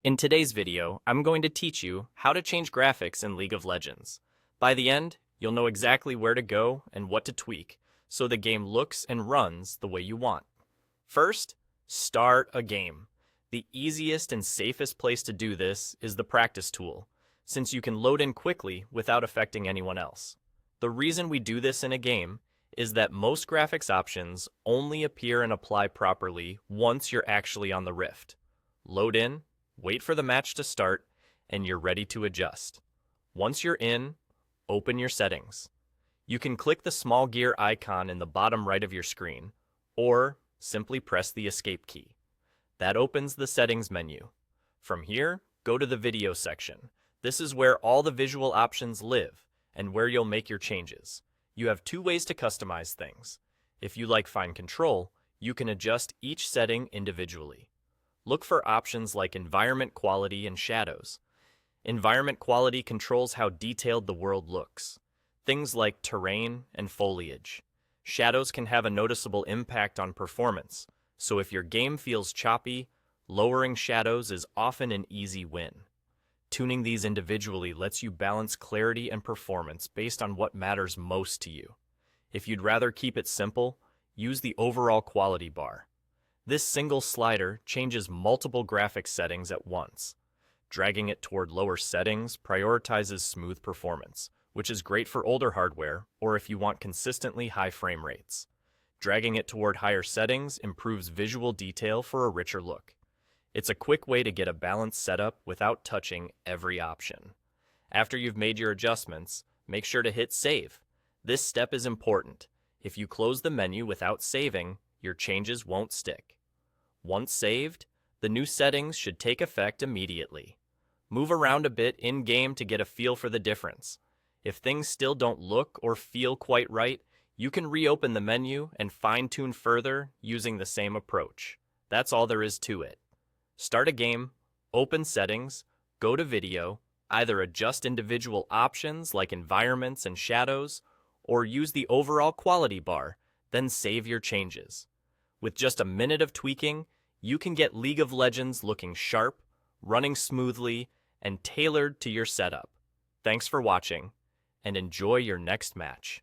In today's video, I'm going to teach you how to change graphics in League of Legends. By the end, you'll know exactly where to go and what to tweak, so the game looks and runs the way you want. First, start a game. The easiest and safest place to do this is the practice tool, since you can load in quickly without affecting anyone else. The reason we do this in a game is that most graphics options only appear and apply properly once you're actually on the Rift. Load in, wait for the match to start, and you're ready to adjust. Once you're in, open your settings. You can click the small gear icon in the bottom right of your screen, or simply press the escape key. That opens the settings menu. From here, go to the video section. This is where all the visual options live, and where you'll make your changes. You have two ways to customize things. If you like fine control, you can adjust each setting individually. Look for options like environment quality and shadows. Environment quality controls how detailed the world looks. Things like terrain and foliage. Shadows can have a noticeable impact on performance, so if your game feels choppy, lowering shadows is often an easy win. Tuning these individually lets you balance clarity and performance based on what matters most to you. If you'd rather keep it simple, use the overall quality bar. This single slider changes multiple graphics settings at once. Dragging it toward lower settings prioritizes smooth performance, which is great for older hardware or if you want consistently high frame rates. Dragging it toward higher settings improves visual detail for a richer look. It's a quick way to get a balanced setup without touching every option. After you've made your adjustments, make sure to hit save. This step is important. If you close the menu without saving, your changes won't stick. Once saved, the new settings should take effect immediately. Move around a bit in-game to get a feel for the difference. If things still don't look or feel quite right, you can reopen the menu and fine-tune further using the same approach. That's all there is to it. Start a game, open settings, go to video, either adjust individual options like environments and shadows, or use the overall quality bar, then save your changes. With just a minute of tweaking, you can get League of Legends looking sharp, running smoothly, and tailored to your setup. Thanks for watching, and enjoy your next match.